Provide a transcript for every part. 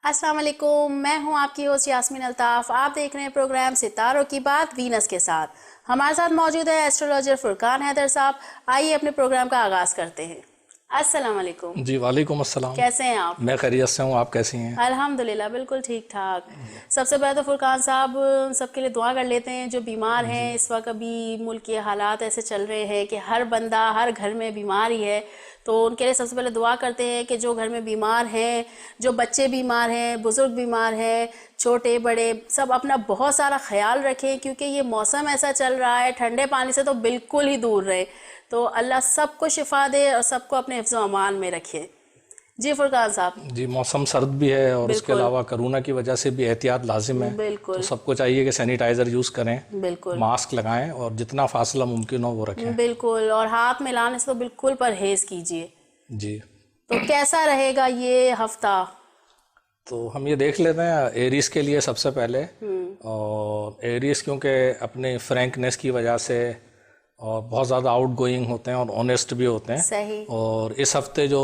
السلام علیکم، میں ہوں آپ کی ہوسٹ یاسمین الطاف۔ آپ دیکھ رہے ہیں پروگرام ستاروں کی بات وینس کے ساتھ۔ ہمارے ساتھ موجود ہے ایسٹرولوجر فرقان حیدر صاحب۔ آئیے اپنے پروگرام کا آغاز کرتے ہیں۔ السلام علیکم۔ جی وعلیکم السلام۔ کیسے ہیں آپ؟ میں خیریت سے ہوں، آپ کیسی ہیں؟ الحمدللہ بالکل ٹھیک ٹھاک۔ سب سے پہلے تو فرقان صاحب سب کے لیے دعا کر لیتے ہیں جو بیمار ہیں۔ اس وقت ابھی ملک کے حالات ایسے چل رہے ہیں کہ ہر بندہ ہر گھر میں بیمار ہی ہے، تو ان کے لیے سب سے پہلے دعا کرتے ہیں کہ جو گھر میں بیمار ہیں، جو بچے بیمار ہیں، بزرگ بیمار ہیں، چھوٹے بڑے سب اپنا بہت سارا خیال رکھیں، کیونکہ یہ موسم ایسا چل رہا ہے، ٹھنڈے پانی سے تو بالکل ہی دور رہے۔ تو اللہ سب کو شفا دے اور سب کو اپنے حفظ و امان میں رکھے۔ جی فرقان صاحب۔ جی موسم سرد بھی ہے اور اس کے علاوہ کرونا کی وجہ سے بھی احتیاط لازم ہے۔ بالکل تو سب کو چاہیے کہ سینیٹائزر یوز کریں، بالکل ماسک لگائیں اور جتنا فاصلہ ممکن ہو وہ رکھیں۔ بالکل، اور ہاتھ ملانے سے تو بالکل پرہیز کیجیے۔ جی تو کیسا رہے گا یہ ہفتہ؟ تو ہم یہ دیکھ لیتے ہیں ایریز کے لیے سب سے پہلے، اور ایریز کیونکہ اپنے فرینکنیس کی وجہ سے اور بہت زیادہ آؤٹ گوئنگ ہوتے ہیں اور آنیسٹ بھی ہوتے ہیں، صحیح۔ اور اس ہفتے جو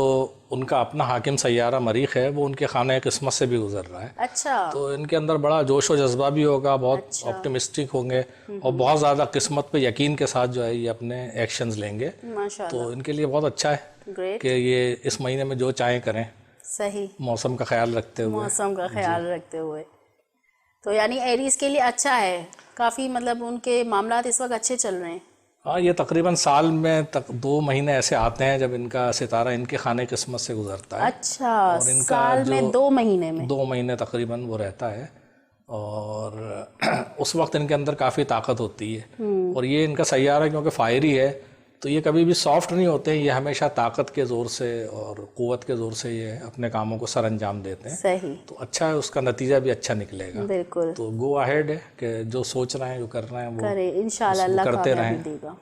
ان کا اپنا حاکم سیارہ مریخ ہے وہ ان کے خانہ قسمت سے بھی گزر رہا ہے۔ اچھا۔ تو ان کے اندر بڑا جوش و جذبہ بھی ہوگا، بہت آپٹمسٹک ہوں گے اور بہت زیادہ قسمت پہ یقین کے ساتھ جو ہے یہ اپنے ایکشنز لیں گے۔ ماشاء تو ان کے لیے بہت اچھا ہے گریٹ۔ کہ یہ اس مہینے میں جو چاہیں کریں، صحیح، موسم کا خیال رکھتے ہوئے۔ موسم کا خیال رکھتے ہوئے، تو یعنی ایریز کے لیے اچھا ہے کافی، مطلب ان کے معاملات اس وقت اچھے چل رہے ہیں۔ ہاں، یہ تقریباً سال میں 2 مہینے ایسے آتے ہیں جب ان کا ستارہ ان کے خانے قسمت سے گزرتا ہے۔ اچھا، سال میں 2 مہینے میں 2 مہینے تقریباً وہ رہتا ہے، اور اس وقت ان کے اندر کافی طاقت ہوتی ہے۔ اور یہ ان کا سیارہ کیونکہ فائری ہے تو یہ کبھی بھی سافٹ نہیں ہوتے، یہ ہمیشہ طاقت کے زور سے اور قوت کے زور سے یہ اپنے کاموں کو سر انجام دیتے ہیں۔ صحیح، تو اچھا ہے، اس کا نتیجہ بھی اچھا نکلے گا۔ بالکل تو گو اہیڈ ہے کہ جو سوچ رہے ہیں جو کر رہے ہیں وہ کرے، انشاءاللہ اللہ کرتے کامیابی رہیں۔ دے گا۔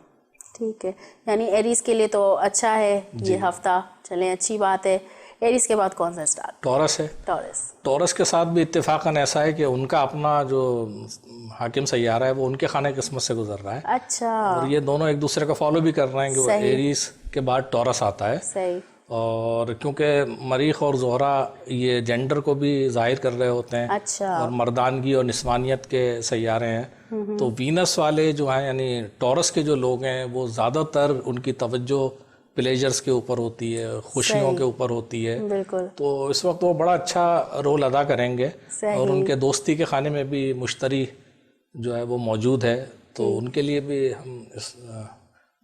ٹھیک ہے، یعنی ایریز کے لیے تو اچھا ہے یہ ہفتہ، چلیں اچھی بات ہے۔ ایریز کے بعد کون سا اسٹارٹ؟ ٹورس ہے۔ ٹورس کے ساتھ بھی اتفاقاً ایسا ہے کہ ان کا اپنا جو حاکم سیارہ ہے وہ ان کے خانہ قسمت سے گزر رہا ہے، اچھا، اور یہ دونوں ایک دوسرے کو فالو بھی کر رہے ہیں کہ وہ ایریز کے بعد ٹورس آتا ہے۔ صحیح، اور کیونکہ مریخ اور زہرہ یہ جینڈر کو بھی ظاہر کر رہے ہوتے ہیں، اچھا، اور مردانگی اور نسوانیت کے سیارے ہیں، تو وینس والے جو ہیں یعنی ٹورس کے جو لوگ ہیں وہ زیادہ تر ان کی توجہ پلیجرز کے اوپر ہوتی ہے، خوشیوں کے اوپر ہوتی ہے۔ بالکل، تو اس وقت وہ بڑا اچھا رول ادا کریں گے، اور ان کے دوستی کے خانے میں بھی مشتری جو ہے وہ موجود ہے، تو ان کے لیے بھی ہم اس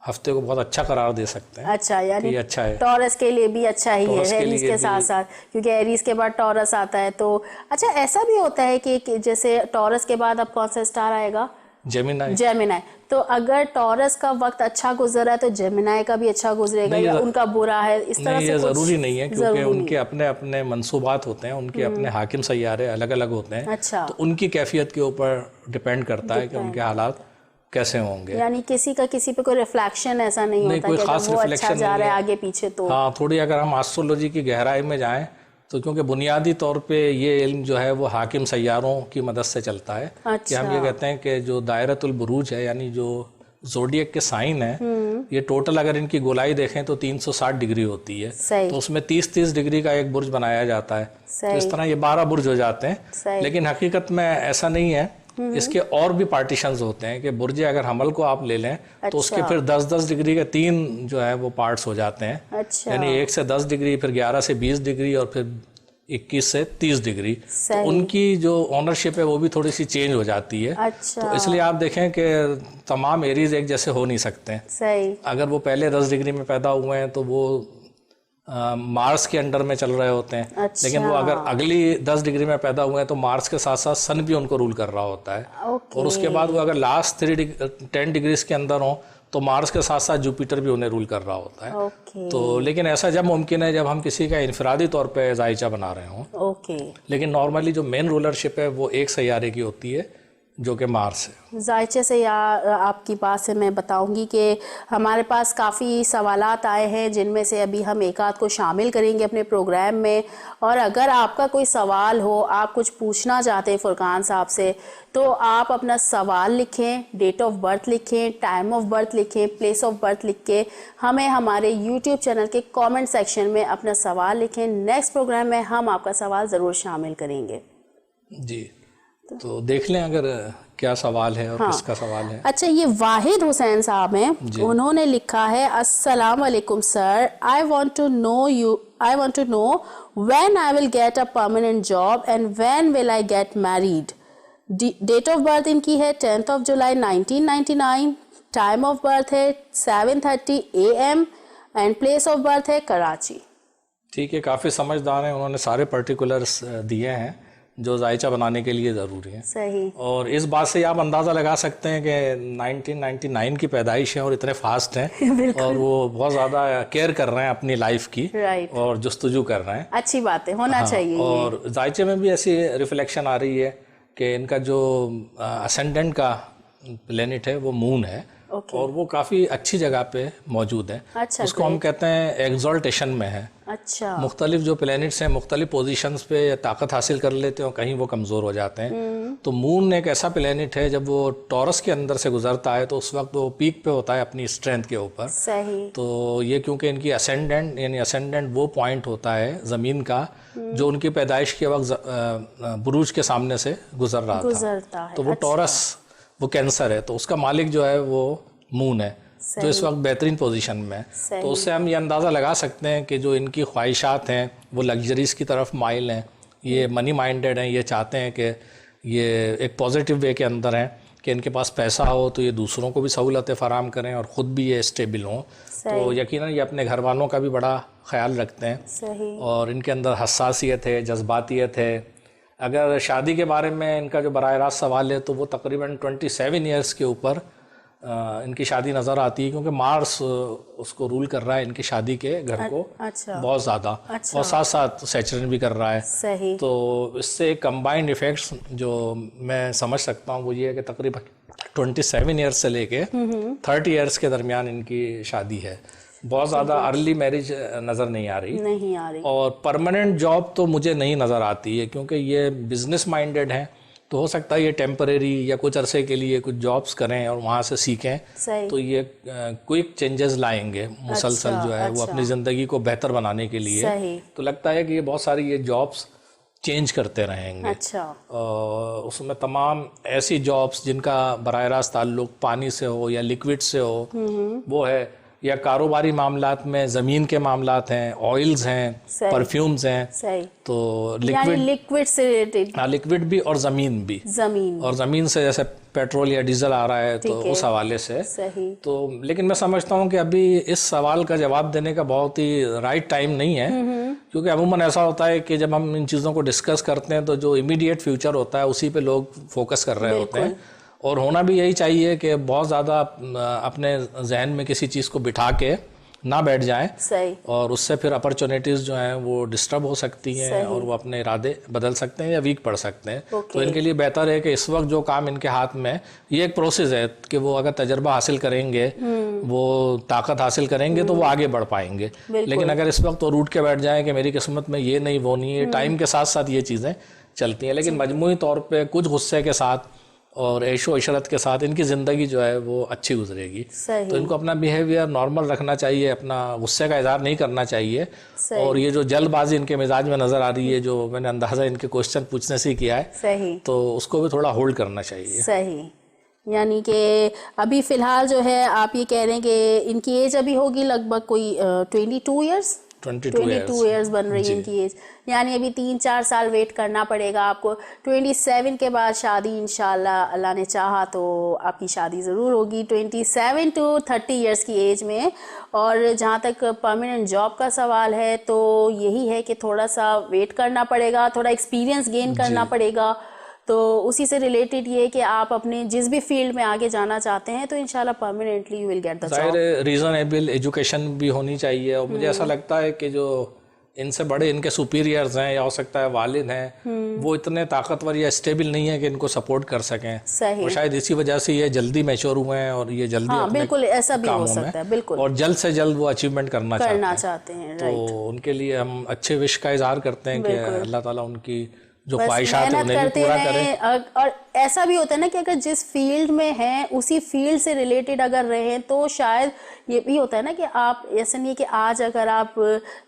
ہفتے کو بہت اچھا قرار دے سکتے ہیں۔ اچھا، یعنی یہ اچھا ہے، ٹورس کے لیے بھی اچھا ہی ہے، ایریز کے بھی ساتھ ساتھ، کیونکہ ایریز کے بعد ٹورس آتا ہے۔ تو اچھا ایسا بھی ہوتا ہے کہ جیسے ٹورس کے بعد اب کون سا اسٹار آئے گا؟ جیمینائی۔ جیمینائی۔ تو اگر ٹورس کا وقت اچھا گزرا ہے تو جیمینائی کا بھی اچھا گزرے گا، یا ان کا برا ہے؟ اس طرح سے یہ ضروری نہیں ہے، کیونکہ ان کے اپنے اپنے منصوبات ہوتے ہیں، ان کے اپنے حاکم سیارے الگ الگ ہوتے ہیں۔ اچھا، تو ان کی کیفیت کے اوپر ڈیپینڈ کرتا ہے کہ ان کے حالات کیسے ہوں گے۔ یعنی کسی کا کسی پہ کوئی ریفلیکشن ایسا نہیں ہوتا کہ اگر وہ اچھا جا رہا ہے آگے پیچھے تو؟ ہاں، تھوڑی اگر ہم ایسٹرولوجی کی گہرائی میں جائیں تو کیونکہ بنیادی طور پہ یہ علم جو ہے وہ حاکم سیاروں کی مدد سے چلتا ہے، کہ ہم یہ کہتے ہیں کہ جو دائرۃ البروج ہے یعنی جو زوڈیک کے سائن ہیں، یہ ٹوٹل اگر ان کی گولائی دیکھیں تو 360 ڈگری ہوتی ہے، تو اس میں 30 ڈگری کا ایک برج بنایا جاتا ہے، تو اس طرح یہ 12 برج ہو جاتے ہیں۔ لیکن حقیقت میں ایسا نہیں ہے، اس کے اور بھی پارٹیشنز ہوتے ہیں کہ برج اگر حمل کو آپ لے لیں تو اس کے پھر 10 ڈگری کے 3 جو ہے وہ پارٹس ہو جاتے ہیں، یعنی 1 سے 10 ڈگری، پھر 11 سے 20 ڈگری، اور پھر 21 سے 30 ڈگری۔ تو ان کی جو آنرشپ ہے وہ بھی تھوڑی سی چینج ہو جاتی ہے، تو اس لیے آپ دیکھیں کہ تمام ایریز ایک جیسے ہو نہیں سکتے ہیں۔ اگر وہ پہلے 10 ڈگری میں پیدا ہوئے ہیں تو وہ مارس کے انڈر میں چل رہے ہوتے ہیں، لیکن وہ اگر اگلی 10 ڈگری میں پیدا ہوئے ہیں تو مارس کے ساتھ ساتھ سن بھی ان کو رول کر رہا ہوتا ہے، اور اس کے بعد وہ اگر لاسٹ 10 ڈگریز کے اندر ہوں تو مارس کے ساتھ ساتھ جوپیٹر بھی انہیں رول کر رہا ہوتا ہے۔ تو لیکن ایسا جب ممکن ہے جب ہم کسی کا انفرادی طور پہ ذائچہ بنا رہے ہوں، لیکن نارملی جو مین رولرشپ ہے وہ ایک سیارے کی ہوتی ہے، جو کہ مارس ہے. ذائچے سے یا آپ کی بات سے میں بتاؤں گی کہ ہمارے پاس کافی سوالات آئے ہیں جن میں سے ابھی ہم ایک آدھ کو شامل کریں گے اپنے پروگرام میں. اور اگر آپ کا کوئی سوال ہو, آپ کچھ پوچھنا چاہتے ہیں فرقان صاحب سے, تو آپ اپنا سوال لکھیں, ڈیٹ آف برتھ لکھیں, ٹائم آف برتھ لکھیں, پلیس آف برتھ لکھ کے ہمیں ہمارے یوٹیوب چینل کے کامنٹ سیکشن میں اپنا سوال لکھیں. نیکسٹ پروگرام میں ہم آپ کا سوال ضرور شامل کریں گے. جی, تو دیکھ لیں اگر کیا سوال ہے اور کس کا سوال ہے. اچھا, یہ واحد حسین صاحب ہیں, انہوں نے لکھا ہے السلام علیکم سر, I want to know when I will get a permanent job and when will I get married. Date of birth ان کی ہے 10th of July 1999, time of birth ہے 7:30 AM and place of birth ہے کراچی. ٹھیک ہے, کافی سمجھدار ہیں, انہوں نے سارے پرٹیکولرز دیے ہیں جو ذائچہ بنانے کے لیے ضروری ہیں. صحیح. اور اس بات سے آپ اندازہ لگا سکتے ہیں کہ 1999 کی پیدائش ہے اور اتنے فاسٹ ہیں اور وہ بہت زیادہ کیئر کر رہے ہیں اپنی لائف کی اور جستجو کر رہے ہیں. اچھی بات ہے, ہونا چاہیے. اور ذائچے میں بھی ایسی ریفلیکشن آ رہی ہے کہ ان کا جو اسینڈنٹ کا پلینٹ ہے وہ مون ہے, اور وہ کافی اچھی جگہ پہ موجود ہے. اس کو ہم کہتے ہیں ایگزالٹیشن میں ہے. اچھا. مختلف جو پلینٹس ہیں مختلف پوزیشنز پہ طاقت حاصل کر لیتے ہیں اور کہیں وہ کمزور ہو جاتے ہیں. تو مون ایک ایسا پلینٹ ہے جب وہ ٹورس کے اندر سے گزرتا ہے تو اس وقت وہ پیک پہ ہوتا ہے اپنی اسٹرینتھ کے اوپر. صحیح. تو یہ کیونکہ ان کی اسینڈنٹ یعنی اسینڈنٹ وہ پوائنٹ ہوتا ہے زمین کا جو ان کی پیدائش کے وقت بروج کے سامنے سے گزر رہا تھا. تو وہ ٹورس وہ کینسر ہے, تو اس کا مالک جو ہے وہ مون ہے جو اس وقت بہترین پوزیشن میں ہے. تو اس سے ہم یہ اندازہ لگا سکتے ہیں کہ جو ان کی خواہشات ہیں وہ لگژریز کی طرف مائل ہیں, یہ منی مائنڈیڈ ہیں, یہ چاہتے ہیں کہ یہ ایک پازیٹیو وے کے اندر ہیں کہ ان کے پاس پیسہ ہو تو یہ دوسروں کو بھی سہولتیں فراہم کریں اور خود بھی یہ اسٹیبل ہوں. تو یقیناً یہ اپنے گھر والوں کا بھی بڑا خیال رکھتے ہیں اور ان کے اندر حساسیت ہے, جذباتیت ہے. اگر شادی کے بارے میں ان کا جو براہ راست سوال ہے تو وہ تقریباً 27 ایئرس کے اوپر ان کی شادی نظر آتی ہے, کیونکہ مارس اس کو رول کر رہا ہے ان کی شادی کے گھر کو بہت زیادہ, اور ساتھ ساتھ سیچرن بھی کر رہا ہے. تو اس سے کمبائنڈ ایفیکٹس جو میں سمجھ سکتا ہوں وہ یہ ہے کہ تقریباً 27 ایئرس سے لے کے 30 ایئرس کے درمیان ان کی شادی ہے. بہت زیادہ ارلی میرج نظر نہیں آ رہی. اور پرماننٹ جاب تو مجھے نہیں نظر آتی ہے کیونکہ یہ بزنس مائنڈیڈ ہیں, تو ہو سکتا ہے یہ ٹیمپریری یا کچھ عرصے کے لیے کچھ جابس کریں اور وہاں سے سیکھیں, تو یہ کوئک چینجز لائیں گے مسلسل جو ہے وہ اپنی زندگی کو بہتر بنانے کے لیے. تو لگتا ہے کہ یہ بہت ساری یہ جابس چینج کرتے رہیں گے. اس میں تمام ایسی جابس جن کا براہ راست تعلق پانی سے ہو یا لکوڈ سے ہو وہ ہے, یا کاروباری معاملات میں زمین کے معاملات ہیں, آئلز ہیں, پرفیومز ہیں. تو لکوڈ سے ریلیٹڈ, لکوڈ بھی اور زمین بھی, اور زمین سے جیسے پیٹرول یا ڈیزل آ رہا ہے تو اس حوالے سے. تو لیکن میں سمجھتا ہوں کہ ابھی اس سوال کا جواب دینے کا بہت ہی رائٹ ٹائم نہیں ہے, کیونکہ عموماً ایسا ہوتا ہے کہ جب ہم ان چیزوں کو ڈسکس کرتے ہیں تو جو امیڈیٹ فیوچر ہوتا ہے اسی پہ لوگ فوکس کر رہے ہوتے ہیں, اور ہونا بھی یہی چاہیے کہ بہت زیادہ اپنے ذہن میں کسی چیز کو بٹھا کے نہ بیٹھ جائیں, اور اس سے پھر اپرچونیٹیز جو ہیں وہ ڈسٹرب ہو سکتی ہیں اور وہ اپنے ارادے بدل سکتے ہیں یا ویک پڑ سکتے ہیں. تو ان کے لیے بہتر ہے کہ اس وقت جو کام ان کے ہاتھ میں, یہ ایک پروسیس ہے کہ وہ اگر تجربہ حاصل کریں گے, وہ طاقت حاصل کریں گے تو وہ آگے بڑھ پائیں گے. لیکن اگر اس وقت وہ روٹ کے بیٹھ جائیں کہ میری قسمت میں یہ نہیں وہ نہیں ہے, ٹائم کے ساتھ ساتھ یہ چیزیں چلتی ہیں. لیکن مجموعی طور پہ کچھ غصے کے ساتھ اور عیش و عشرت کے ساتھ ان کی زندگی جو ہے وہ اچھی گزرے گی. تو ان کو اپنا بیہیویئر نارمل رکھنا چاہیے, اپنا غصے کا اظہار نہیں کرنا چاہیے, اور یہ جو جلد بازی ان کے مزاج میں نظر آ رہی ہے جو میں نے اندازہ ان کے کوشچن پوچھنے سے کیا ہے, تو اس کو بھی تھوڑا ہولڈ کرنا چاہیے. صحیح. یعنی کہ ابھی فی الحال جو ہے آپ یہ کہہ رہے ہیں کہ ان کی ایج ابھی ہوگی لگ بھگ کوئی 22 ایئرس 22 ایئرس بن رہی ہے ان کی ایج, یعنی ابھی 3-4 سال ویٹ کرنا پڑے گا آپ کو. 27 کے بعد شادی انشاءاللہ اللہ نے چاہا تو آپ کی شادی ضرور ہوگی 27 to 30 ایئرس کی ایج میں. اور جہاں تک پرماننٹ جاب کا سوال ہے تو یہی ہے کہ تھوڑا سا ویٹ کرنا پڑے گا, تھوڑا ایکسپیرینس گین کرنا پڑے گا. تو اسی سے ریلیٹڈ یہ کہ آپ اپنے جس بھی فیلڈ میں آگے جانا چاہتے ہیں تو انشاءاللہ permanently you will get the job. ظاہر ریزنیبل ایجوکیشن بھی ہونی چاہیے, اور مجھے ایسا لگتا ہے کہ جو ان سے بڑے ان کے سپیریئرز ہیں یا ہو سکتا ہے والد ہیں وہ اتنے طاقتور یا اسٹیبل نہیں ہیں کہ ان کو سپورٹ کر سکیں, اور شاید اسی وجہ سے یہ جلدی میچور ہوئے ہیں اور یہ جلدی اپنے بالکل ایسا بھی ہو سکتا ہے, بالکل, اور جلد سے جلد وہ اچیومنٹ کرنا چاہتے ہیں. تو ان کے لیے ہم اچھے وش کا اظہار کرتے ہیں کہ اللہ تعالیٰ ان کی جو خواہشات ہیں انہیں بھی پورا کرے. اور ایسا بھی ہوتا ہے نا کہ اگر جس فیلڈ میں ہیں اسی فیلڈ سے ریلیٹڈ اگر رہیں تو شاید یہ بھی ہوتا ہے نا کہ آپ ایسا نہیں ہے کہ آج اگر آپ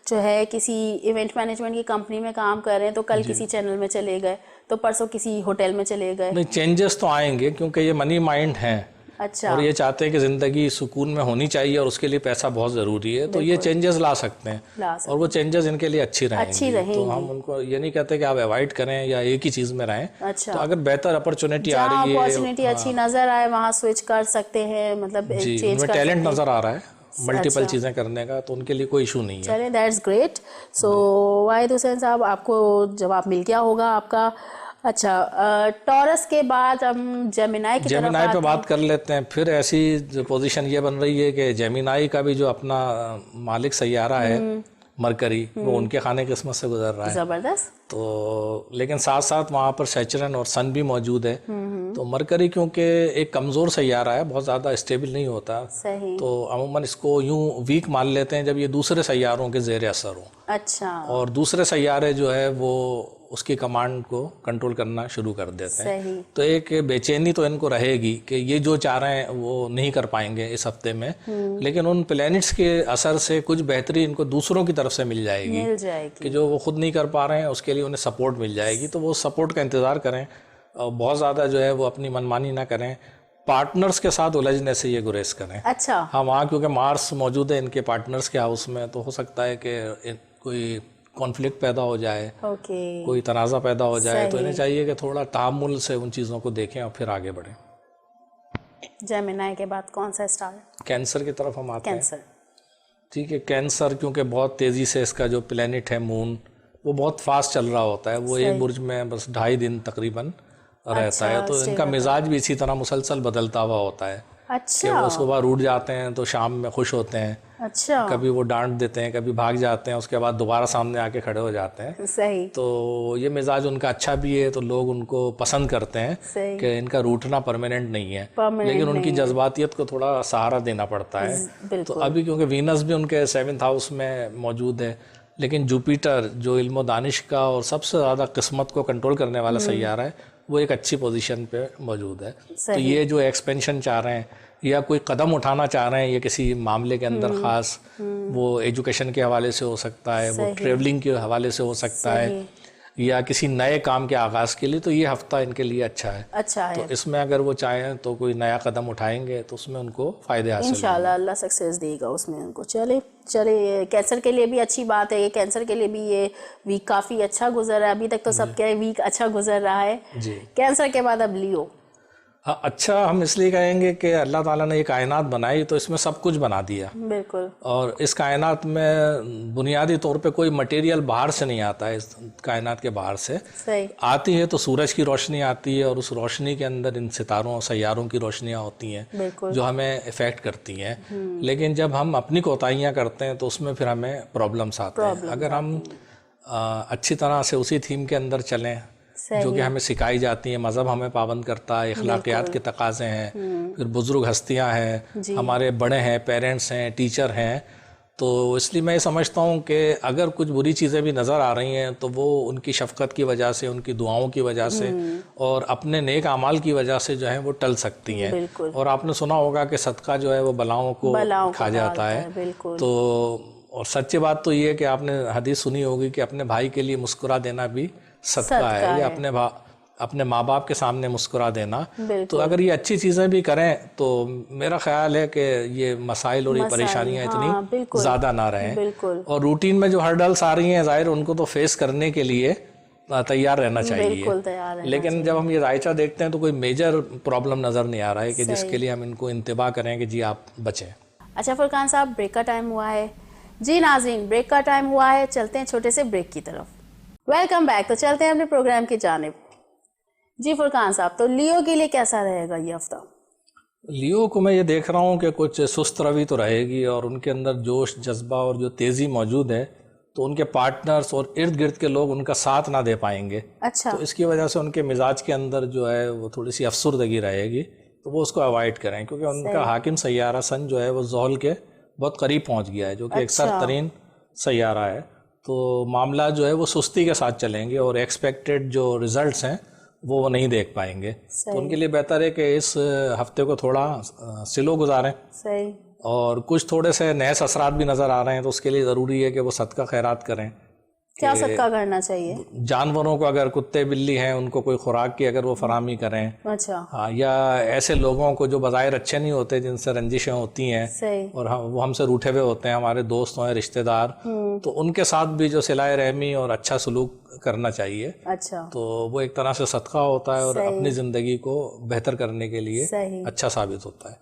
جو ہے کسی ایونٹ مینجمنٹ کی کمپنی میں کام کر رہے ہیں تو کل کسی چینل میں چلے گئے, تو پرسوں کسی ہوٹل میں چلے گئے. نہیں, چینجز تو آئیں گے کیونکہ یہ منی مائنڈ ہیں. اچھا. اور یہ چاہتے ہیں کہ زندگی سکون میں ہونی چاہیے اور اس کے لیے پیسہ بہت ضروری ہے, تو یہ چینجز لا سکتے ہیں اور وہ چینجز ان کے لیے اچھی رہیں گی. تو ہم ان کو یہ نہیں کہتے کہ آپ اوائڈ کریں یا ایک ہی چیز میں رہیں. تو اگر بہتر اپرچونٹی آ رہی ہے, اپرچونٹی اچھی نظر آئے وہاں سوئچ کر سکتے ہیں, مطلب جی ان میں ٹیلنٹ نظر آ رہا ہے ملٹیپل چیزیں کرنے کا, تو ان کے لیے کوئی ایشو نہیں ہے. چلیں, دیٹس گریٹ. سو واحد حسین صاحب, آپ کو جواب مل گیا ہوگا آپ کا. اچھا, ٹورس کے بعد ہم جیمینائی کی جیمینائی پہ بات کر لیتے ہیں. پھر ایسی جو پوزیشن یہ بن رہی ہے کہ جیمینائی کا بھی جو اپنا مالک سیارہ ہے مرکری, وہ ان کے خانے قسمت سے گزر رہا ہے. زبردست. تو لیکن ساتھ ساتھ وہاں پر سیچرن اور سن بھی موجود ہے. تو مرکری کیونکہ ایک کمزور سیارہ ہے, بہت زیادہ اسٹیبل نہیں ہوتا, تو عموماً اس کو یوں ویک مان لیتے ہیں جب یہ دوسرے سیاروں کے زیر اثر ہوں. اچھا. اور دوسرے سیارے جو ہے وہ اس کی کمانڈ کو کنٹرول کرنا شروع کر دیتے ہیں. تو ایک بے چینی تو ان کو رہے گی کہ یہ جو چاہ رہے ہیں وہ نہیں کر پائیں گے اس ہفتے میں, لیکن ان پلینٹس کے اثر سے کچھ بہتری ان کو دوسروں کی طرف سے مل جائے گی کہ جو وہ خود نہیں کر پا رہے ہیں اس کے لیے انہیں سپورٹ مل جائے گی. تو وہ سپورٹ کا انتظار کریں اور بہت زیادہ جو ہے وہ اپنی منمانی نہ کریں. پارٹنرز کے ساتھ الجھنے سے یہ گریز کریں. اچھا. ہاں, وہاں کیونکہ مارس موجود ہے ان کے پارٹنرز کے ہاؤس میں, تو ہو سکتا ہے کہ کوئی کانفلکٹ پیدا ہو جائے, کوئی تنازع پیدا ہو جائے, تو انہیں چاہیے کہ تھوڑا تحمل سے ان چیزوں کو دیکھیں اور پھر آگے بڑھیں. جیمینائی کے بعد کون سا اسٹار؟ کینسر کی طرف ہم آتے ہیں. کینسر. ٹھیک ہے. کینسر کیونکہ بہت تیزی سے اس کا جو پلینٹ ہے مون وہ بہت فاسٹ چل رہا ہوتا ہے, وہ ایک برج میں بس 2.5 دن تقریباً رہتا ہے, تو ان کا مزاج بھی اسی طرح مسلسل بدلتا ہوا ہوتا ہے. کہ وہ صبح روٹ جاتے ہیں تو شام میں خوش ہوتے ہیں, اچھا, کبھی وہ ڈانٹ دیتے ہیں, کبھی بھاگ جاتے ہیں, اس کے بعد دوبارہ سامنے آ کے کھڑے ہو جاتے ہیں. صحیح. تو یہ مزاج ان کا اچھا بھی ہے, تو لوگ ان کو پسند کرتے ہیں کہ ان کا روٹنا پرماننٹ نہیں ہے, لیکن ان کی جذباتیت کو تھوڑا سہارا دینا پڑتا ہے. تو ابھی کیونکہ وینس بھی ان کے 7th ہاؤس میں موجود ہے, لیکن جوپیٹر جو علم و دانش کا اور سب سے زیادہ قسمت کو کنٹرول کرنے والا سیارہ ہے وہ ایک اچھی پوزیشن پہ موجود ہے. تو یہ جو ایکسپینشن چاہ رہے ہیں یا کوئی قدم اٹھانا چاہ رہے ہیں یا کسی معاملے کے اندر خاص, وہ ایجوکیشن کے حوالے سے ہو سکتا ہے, وہ ٹریولنگ کے حوالے سے ہو سکتا ہے, یا کسی نئے کام کے آغاز کے لیے, تو یہ ہفتہ ان کے لیے اچھا ہے. تو اس میں اگر وہ چاہیں تو کوئی نیا قدم اٹھائیں گے تو اس میں ان کو فائدے حاصل انشاءاللہ اللہ سکسیس دے گا اس میں ان کو. چلے کینسر کے لیے بھی اچھی بات ہے, یہ کینسر کے لیے بھی یہ ویک کافی اچھا گزر رہا ہے. ابھی تک تو سب کے ویک اچھا گزر رہا ہے. کینسر کے بعد اب لیو. اچھا ہم اس لیے کہیں گے کہ اللہ تعالیٰ نے یہ کائنات بنائی تو اس میں سب کچھ بنا دیا. بالکل. اور اس کائنات میں بنیادی طور پہ کوئی مٹیریل باہر سے نہیں آتا ہے, اس کائنات کے باہر سے آتی ہے تو سورج کی روشنی آتی ہے, اور اس روشنی کے اندر ان ستاروں سیاروں کی روشنیاں ہوتی ہیں جو ہمیں افیکٹ کرتی ہیں. لیکن جب ہم اپنی کوتاہیاں کرتے ہیں تو اس میں پھر ہمیں پرابلمس آتے ہیں. اگر ہم اچھی طرح سے اسی تھیم کے اندر چلیں جو کہ ہمیں سکھائی جاتی ہیں, مذہب ہمیں پابند کرتا ہے, اخلاقیات کے تقاضے ہیں, پھر بزرگ ہستیاں ہیں, ہمارے بڑے ہیں, پیرنٹس ہیں, ٹیچر ہیں, تو اس لیے میں یہ سمجھتا ہوں کہ اگر کچھ بری چیزیں بھی نظر آ رہی ہیں تو وہ ان کی شفقت کی وجہ سے, ان کی دعاؤں کی وجہ سے اور اپنے نیک اعمال کی وجہ سے جو ہیں وہ ٹل سکتی ہیں. اور آپ نے سنا ہوگا کہ صدقہ جو ہے وہ بلاؤں کو کھا جاتا ہے. تو اور سچی بات تو یہ ہے کہ آپ نے حدیث سنی ہوگی کہ اپنے بھائی کے لیے مسکرا دینا بھی صدقہ ہے, یا اپنے ماں باپ کے سامنے مسکرا دینا. تو اگر یہ اچھی چیزیں بھی کریں تو میرا خیال ہے کہ یہ مسائل اور یہ پریشانیاں اتنی زیادہ نہ رہیں. اور روٹین میں جو ہرڈلس آ رہی ہیں ظاہر ان کو تو فیس کرنے کے لیے تیار رہنا چاہیے. لیکن جب ہم یہ رائچہ دیکھتے ہیں تو کوئی میجر پرابلم نظر نہیں آ رہا ہے کہ جس کے لیے ہم ان کو انتباہ کریں کہ جی آپ بچیں. اچھا فرقان صاحب, بریک کا ٹائم ہوا ہے. جی ناظرین, بریک کا ٹائم ہوا ہے, چلتے ہیں چھوٹے سے بریک کی طرف. Welcome back. تو چلتے ہیں اپنے پروگرام کی جانب. جی فرقان صاحب, تو لیو کے لیے کیسا رہے گا یہ ہفتہ؟ لیو کو میں یہ دیکھ رہا ہوں کہ کچھ سست روی تو رہے گی, اور ان کے اندر جوش جذبہ اور جو تیزی موجود ہے تو ان کے پارٹنرز اور ارد گرد کے لوگ ان کا ساتھ نہ دے پائیں گے. اچھا. تو اس کی وجہ سے ان کے مزاج کے اندر جو ہے وہ تھوڑی سی افسردگی رہے گی, تو وہ اس کو اوائڈ کریں, کیونکہ ان کا حاکم سیارہ سن جو ہے وہ زحل کے بہت قریب پہنچ گیا ہے, جو کہ اکثر ترین سیارہ ہے. تو معاملات جو ہے وہ سستی کے ساتھ چلیں گے اور ایکسپیکٹڈ جو ریزلٹس ہیں وہ نہیں دیکھ پائیں گے. تو ان کے لیے بہتر ہے کہ اس ہفتے کو تھوڑا سلو گزاریں. صحیح. اور کچھ تھوڑے سے نیس اثرات بھی نظر آ رہے ہیں, تو اس کے لیے ضروری ہے کہ وہ صدقہ خیرات کریں. کیا صدقہ کرنا چاہیے؟ جانوروں کو, اگر کتے بلی ہیں ان کو کوئی خوراک کی اگر وہ فراہمی کریں. اچھا. ہاں, یا ایسے لوگوں کو جو بظاہر اچھے نہیں ہوتے, جن سے رنجشیں ہوتی ہیں اور وہ ہم سے روٹھے ہوئے ہوتے ہیں, ہمارے دوست ہیں, رشتہ دار, تو ان کے ساتھ بھی جو صلہ رحمی اور اچھا سلوک کرنا چاہیے. اچھا. تو وہ ایک طرح سے صدقہ ہوتا ہے اور اپنی زندگی کو بہتر کرنے کے لیے اچھا ثابت ہوتا ہے.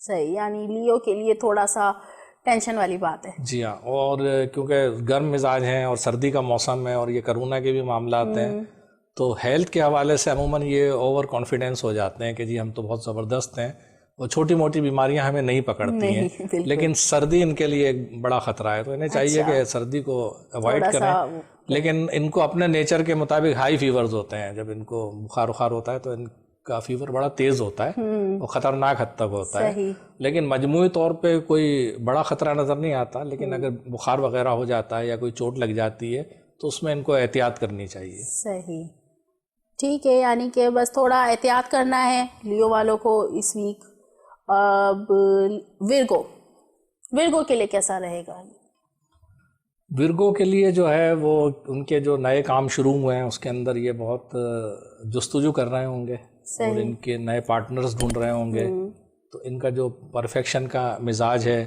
صحیح. یعنی لیو کے لیے تھوڑا سا ٹینشن والی بات ہے. جی ہاں, اور کیونکہ گرم مزاج ہیں اور سردی کا موسم ہے اور یہ کرونا کے بھی معاملات ہیں, تو ہیلتھ کے حوالے سے عموماً یہ اوور کانفیڈنس ہو جاتے ہیں کہ جی ہم تو بہت زبردست ہیں اور چھوٹی موٹی بیماریاں ہمیں نہیں پکڑتی ہیں, لیکن سردی ان کے لیے ایک بڑا خطرہ ہے. تو انہیں چاہیے کہ سردی کو اوائڈ کریں, لیکن ان کو اپنے نیچر کے مطابق ہائی فیورز ہوتے ہیں. جب ان کو بخار ہوتا ہے تو ان کا فیور بڑا تیز ہوتا ہے اور خطرناک حد تک ہوتا ہے, لیکن مجموعی طور پہ کوئی بڑا خطرہ نظر نہیں آتا. لیکن اگر بخار وغیرہ ہو جاتا ہے یا کوئی چوٹ لگ جاتی ہے تو اس میں ان کو احتیاط کرنی چاہیے. صحیح. ٹھیک ہے, یعنی کہ بس تھوڑا احتیاط کرنا ہے لیو والوں کو اس ویک. اب ورگو کے لیے کیسا رہے گا؟ ورگو کے لیے جو ہے وہ ان کے جو نئے کام شروع ہوئے ہیں اس کے اندر یہ بہت جستجو کر رہے ہوں گے اور ان کے نئے پارٹنرز ڈھونڈ رہے ہوں گے. تو ان کا جو پرفیکشن کا مزاج ہے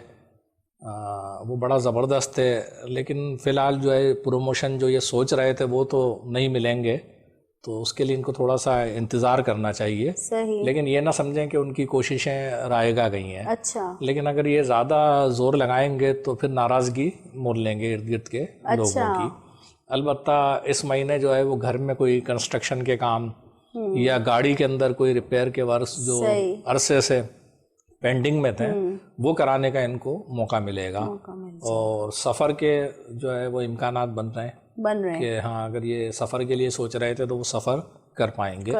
وہ بڑا زبردست ہے, لیکن فی الحال جو ہے پروموشن جو یہ سوچ رہے تھے وہ تو نہیں ملیں گے, تو اس کے لیے ان کو تھوڑا سا انتظار کرنا چاہیے. لیکن یہ نہ سمجھیں کہ ان کی کوششیں رائے گاہ گئی ہیں. اچھا. لیکن اگر یہ زیادہ زور لگائیں گے تو پھر ناراضگی مول لیں گے ارد گرد کے لوگوں کی. البتہ اس مہینے جو ہے وہ گھر میں کوئی کنسٹرکشن کے کام یا گاڑی کے اندر کوئی ریپیئر کے ورک جو عرصے سے پینڈنگ میں تھے وہ کرانے کا ان کو موقع ملے گا. اور سفر کے جو ہے وہ امکانات بن رہے ہیں کہ ہاں اگر یہ سفر کے لیے سوچ رہے تھے تو وہ سفر کر پائیں گے.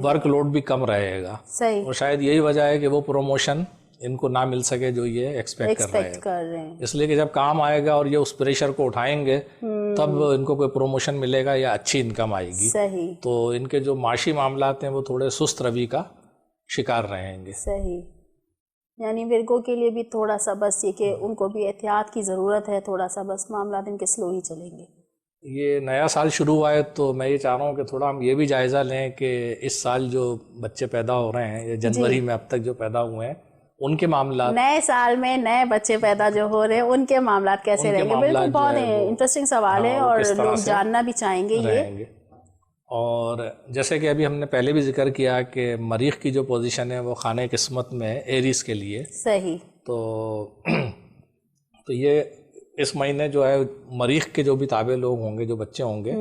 ورک لوڈ بھی کم رہے گا, اور شاید یہی وجہ ہے کہ وہ پروموشن ان کو نہ مل سکے جو یہ ایکسپیکٹ کر رہے ہیں. اس لیے کہ جب کام آئے گا اور یہ اس پریشر کو اٹھائیں گے تب ان کو کوئی پروموشن ملے گا یا اچھی انکم آئے گی. تو ان کے جو معاشی معاملات ہیں وہ تھوڑے سست روی کا شکار رہیں گے. صحیح. یعنی ورگو کے لیے بھی تھوڑا سا بس یہ کہ ان کو بھی احتیاط کی ضرورت ہے, تھوڑا سا بس معاملات ان کے سلو ہی چلیں گے. یہ نیا سال شروع ہوا ہے تو میں یہ چاہ رہا ہوں کہ تھوڑا ہم یہ بھی جائزہ لیں کہ اس سال جو بچے پیدا ہو رہے ہیں یا جنوری میں اب تک جو پیدا ہوئے ہیں ان کے معاملات, نئے سال میں نئے بچے پیدا جو ہو رہے ہیں ان کے معاملات کیسے رہیں گے. بالکل بہت انٹرسٹنگ سوال ہے اور لوگ جاننا بھی چاہیں گے یہ. اور جیسے کہ ابھی ہم نے پہلے بھی ذکر کیا کہ مریخ کی جو پوزیشن ہے وہ خانہ قسمت میں ہے ایریز کے لیے. صحیح. تو یہ اس مہینے جو ہے مریخ کے جو بھی تابع لوگ ہوں گے, جو بچے ہوں گے,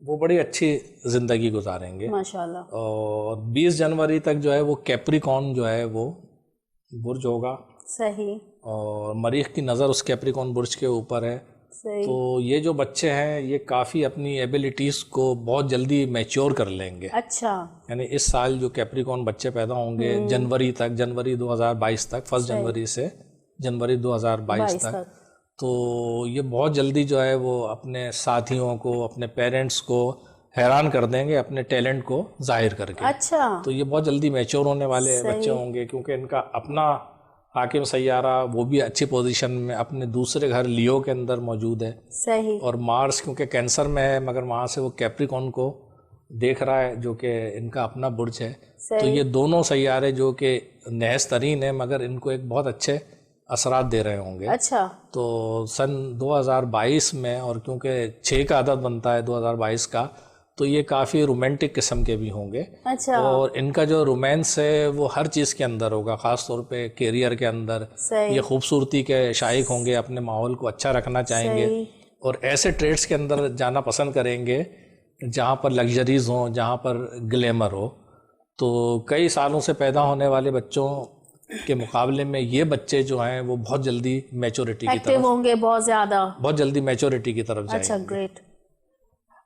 وہ بڑی اچھی زندگی گزاریں گے ماشاءاللہ. اور 20 جنوری تک جو ہے وہ کیپریکون جو ہے وہ برج ہوگا. صحیح. اور مریخ کی نظر اس کیپریکون برج کے اوپر ہے. تو یہ جو بچے ہیں یہ کافی اپنی ایبیلٹیز کو بہت جلدی میچور کر لیں گے. اچھا. یعنی اس سال جو کیپریکون بچے پیدا ہوں گے جنوری تک, جنوری 2022 تک, 1 جنوری سے جنوری 2022 تک, تو یہ بہت جلدی جو ہے وہ اپنے ساتھیوں کو, اپنے پیرنٹس کو حیران کر دیں گے اپنے ٹیلنٹ کو ظاہر کر کے. اچھا. تو یہ بہت جلدی میچور ہونے والے بچے ہوں گے کیونکہ ان کا اپنا حاکم سیارہ وہ بھی اچھی پوزیشن میں اپنے دوسرے گھر لیو کے اندر موجود ہے. صحیح. اور مارس کیونکہ کینسر میں ہے مگر وہاں سے وہ کیپریکون کو دیکھ رہا ہے جو کہ ان کا اپنا برج ہے. تو یہ دونوں سیارے جو کہ نحس ترین ہیں مگر ان کو ایک بہت اچھے اثرات دے رہے ہوں گے. اچھا. تو سن 2022 میں, اور کیونکہ 6 کا عدد بنتا ہے 2022 کا, تو یہ کافی رومانٹک قسم کے بھی ہوں گے. اچھا. اور ان کا جو رومانس ہے وہ ہر چیز کے اندر ہوگا, خاص طور پہ کیریئر کے اندر. یہ خوبصورتی کے شائق ہوں گے, اپنے ماحول کو اچھا رکھنا چاہیں گے اور ایسے ٹریڈس کے اندر جانا پسند کریں گے جہاں پر لگژریز ہوں, جہاں پر گلیمر ہو. تو کئی سالوں سے پیدا ہونے والے بچوں کے مقابلے میں یہ بچے جو ہیں وہ بہت جلدی میچورٹی کی ایکٹیو طرف ہوں گے بہت زیادہ. بہت جلدی میچورٹی کی طرف جائیں. اچھا گریٹ.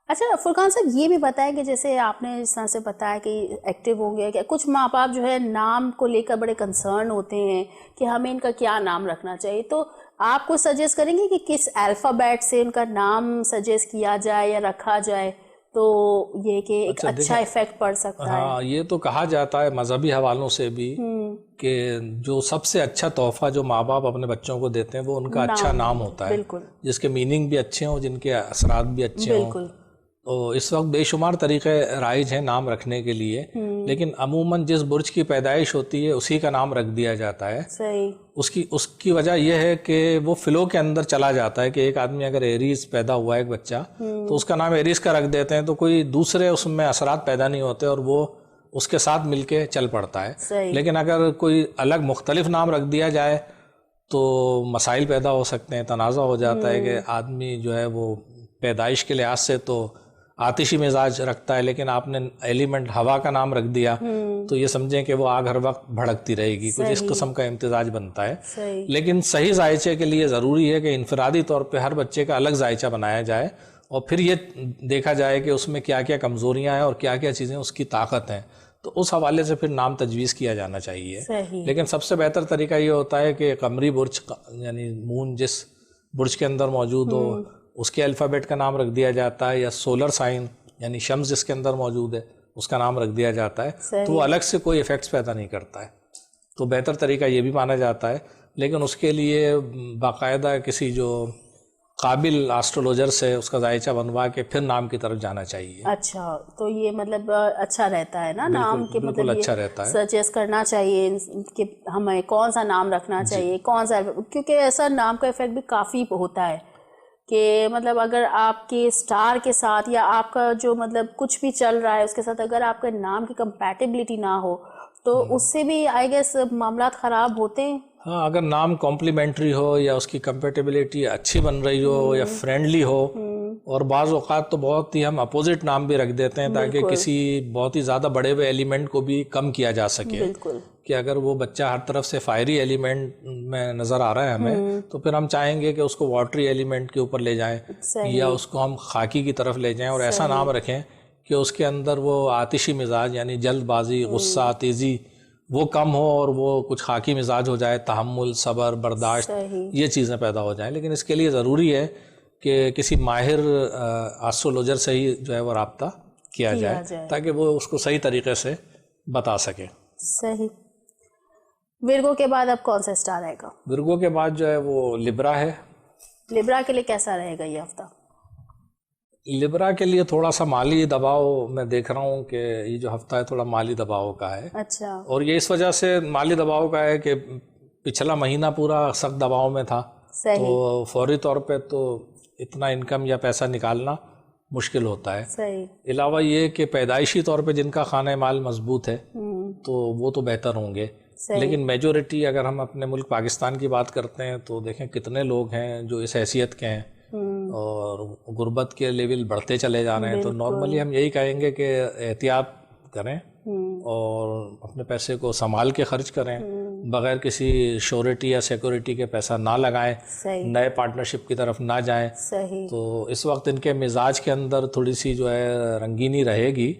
اچھا فرقان صاحب یہ بھی بتائیں کہ جیسے آپ نے اس طرح سے بتایا کہ ایکٹیو ہوں گے, کہ کچھ ماں باپ جو ہے نام کو لے کر بڑے کنسرن ہوتے ہیں کہ ہمیں ان کا کیا نام رکھنا چاہیے, تو آپ کو سجیسٹ کریں گے کہ کس الفابیٹ سے ان کا نام سجیسٹ کیا جائے یا رکھا جائے تو یہ کہ ایک اچھا افیکٹ پڑ سکتا ہے؟ ہاں یہ تو کہا جاتا ہے مذہبی حوالوں سے بھی کہ جو سب سے اچھا تحفہ جو ماں باپ اپنے بچوں کو دیتے ہیں وہ ان کا اچھا نام ہوتا ہے, بالکل, جس کے میننگ بھی اچھے ہوں, جن کے اثرات بھی اچھے ہوں. بالکل. تو اس وقت بے شمار طریقے رائج ہیں نام رکھنے کے لیے, لیکن عموماً جس برج کی پیدائش ہوتی ہے اسی کا نام رکھ دیا جاتا ہے. صحیح. اس کی وجہ یہ ہے کہ وہ فلو کے اندر چلا جاتا ہے کہ ایک آدمی اگر ایریز پیدا ہوا ہے ایک بچہ تو اس کا نام ایریز کا رکھ دیتے ہیں, تو کوئی دوسرے اس میں اثرات پیدا نہیں ہوتے اور وہ اس کے ساتھ مل کے چل پڑتا ہے. صحیح. لیکن اگر کوئی الگ مختلف نام رکھ دیا جائے تو مسائل پیدا ہو سکتے ہیں, تنازع ہو جاتا ہے کہ آدمی جو ہے وہ پیدائش کے لحاظ سے تو آتشی مزاج رکھتا ہے, لیکن آپ نے ایلیمنٹ ہوا کا نام رکھ دیا تو یہ سمجھیں کہ وہ آگ ہر وقت بھڑکتی رہے گی, کچھ اس قسم کا امتزاج بنتا ہے. لیکن صحیح ذائچے کے لیے ضروری ہے کہ انفرادی طور پہ ہر بچے کا الگ ذائچہ بنایا جائے اور پھر یہ دیکھا جائے کہ اس میں کیا کیا کمزوریاں ہیں اور کیا کیا چیزیں اس کی طاقت ہیں, تو اس حوالے سے پھر نام تجویز کیا جانا چاہیے. لیکن سب سے بہتر طریقہ یہ ہوتا ہے کہ قمری برج یعنی مون جس برج کے اندر موجود ہو اس کے الفابیٹ کا نام رکھ دیا جاتا ہے, یا سولر سائن یعنی شمس جس کے اندر موجود ہے اس کا نام رکھ دیا جاتا ہے, تو وہ الگ سے کوئی ایفیکٹس پیدا نہیں کرتا ہے. تو بہتر طریقہ یہ بھی مانا جاتا ہے, لیکن اس کے لیے باقاعدہ کسی جو قابل آسٹرولوجر سے اس کا ذائچہ بنوا کے پھر نام کی طرف جانا چاہیے. اچھا, تو یہ مطلب اچھا رہتا ہے نا نام کے, بالکل اچھا رہتا ہے, سجیسٹ کرنا چاہیے کہ ہمیں کون سا نام رکھنا چاہیے, کون سا, کیونکہ ایسا نام کا افیکٹ بھی کافی ہوتا ہے کہ مطلب اگر آپ کے اسٹار کے ساتھ یا آپ کا جو مطلب کچھ بھی چل رہا ہے اس کے ساتھ اگر آپ کا نام کی کمپیٹیبلٹی نہ ہو تو اس سے بھی آئی گیس معاملات خراب ہوتے ہیں. ہاں اگر نام کمپلیمنٹری ہو یا اس کی کمپیٹیبلٹی اچھی بن رہی ہو یا فرینڈلی ہو, اور بعض اوقات تو بہت ہی ہم اپوزٹ نام بھی رکھ دیتے ہیں تاکہ کسی بہت ہی زیادہ بڑے ہوئے ایلیمنٹ کو بھی کم کیا جا سکے. بالکل, کہ اگر وہ بچہ ہر طرف سے فائری ایلیمنٹ میں نظر آ رہا ہے ہمیں تو پھر ہم چاہیں گے کہ اس کو واٹری ایلیمنٹ کے اوپر لے جائیں یا اس کو ہم خاکی کی طرف لے جائیں, اور ایسا نام رکھیں کہ اس کے اندر وہ آتشی مزاج یعنی جلد بازی, غصہ, تیزی وہ کم ہو اور وہ کچھ خاکی مزاج ہو جائے, تحمل, صبر, برداشت, یہ چیزیں پیدا ہو جائیں. لیکن اس کے لیے ضروری ہے کہ کسی ماہر آسٹرولوجر سے ہی جو ہے وہ رابطہ کیا جائے تاکہ وہ اس کو صحیح طریقے سے بتا سکے. صحیح. ورگو کے بعد اب کون سا اسٹار رہے گا؟ ورگو کے بعد جو ہے وہ لبرا ہے. لبرا کے لیے کیسا رہے گا یہ ہفتہ؟ لبرا کے لیے تھوڑا سا مالی دباؤ میں دیکھ رہا ہوں کہ یہ جو ہفتہ ہے تھوڑا مالی دباؤ کا ہے. اچھا. اور یہ اس وجہ سے مالی دباؤ کا ہے کہ پچھلا مہینہ پورا سخت دباؤ میں تھا, تو فوری طور پہ تو اتنا انکم یا پیسہ نکالنا مشکل ہوتا ہے. صحیح. علاوہ یہ کہ پیدائشی طور پہ جن کا خانہ مال مضبوط ہے تو وہ تو بہتر ہوں گے, لیکن میجورٹی اگر ہم اپنے ملک پاکستان کی بات کرتے ہیں تو دیکھیں کتنے لوگ ہیں جو اس حیثیت کے ہیں اور غربت کے لیول بڑھتے چلے جا رہے ہیں. تو نارملی ہم یہی کہیں گے کہ احتیاط کریں اور اپنے پیسے کو سنبھال کے خرچ کریں, بغیر کسی شورٹی یا سیکورٹی کے پیسہ نہ لگائیں, نئے پارٹنرشپ کی طرف نہ جائیں. تو اس وقت ان کے مزاج کے اندر تھوڑی سی جو ہے رنگینی رہے گی,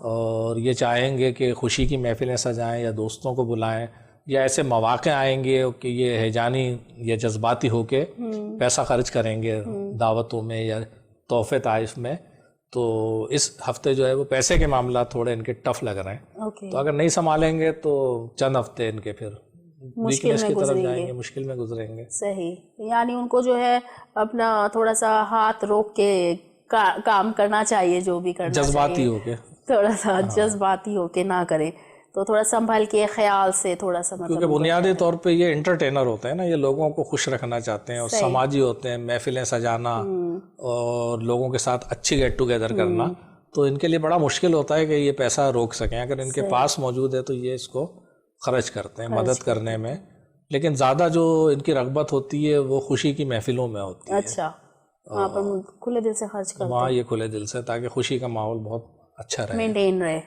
اور یہ چاہیں گے کہ خوشی کی محفلیں سجائیں یا دوستوں کو بلائیں, یا ایسے مواقع آئیں گے کہ یہ ہیجانی یا جذباتی ہو کے پیسہ خرچ کریں گے دعوتوں میں یا تحفے تحائف میں. تو اس ہفتے جو ہے وہ پیسے کے معاملات تھوڑے ان کے ٹف لگ رہے ہیں. تو اگر نہیں سنبھالیں گے تو چند ہفتے ان کے پھر ویکنیس کی طرف جائیں گے, مشکل میں گزریں گے. صحیح. یعنی ان کو جو ہے اپنا تھوڑا سا ہاتھ روک کے کام کرنا چاہیے, جو بھی کرنا چاہیے جذباتی ہو کے, تھوڑا سا جذباتی ہو کے نہ کریں, تو تھوڑا سنبھل کے خیال سے تھوڑا سا, کیونکہ بنیادی طور پہ یہ انٹرٹینر ہوتے ہیں نا, یہ لوگوں کو خوش رکھنا چاہتے ہیں اور سماجی ہوتے ہیں, محفلیں سجانا اور لوگوں کے ساتھ اچھی گیٹ ٹوگیدر کرنا. تو ان کے لیے بڑا مشکل ہوتا ہے کہ یہ پیسہ روک سکیں. اگر ان کے پاس موجود ہے تو یہ اس کو خرچ کرتے ہیں مدد کرنے میں, لیکن زیادہ جو ان کی رغبت ہوتی ہے وہ خوشی کی محفلوں میں ہوتی ہے. اچھا, وہاں پر کھلے دل سے خرچ کرتے ہیں, وہاں یہ کھلے دل سے, تاکہ خوشی کا ماحول بہت اچھا رہے, مینٹین رہے.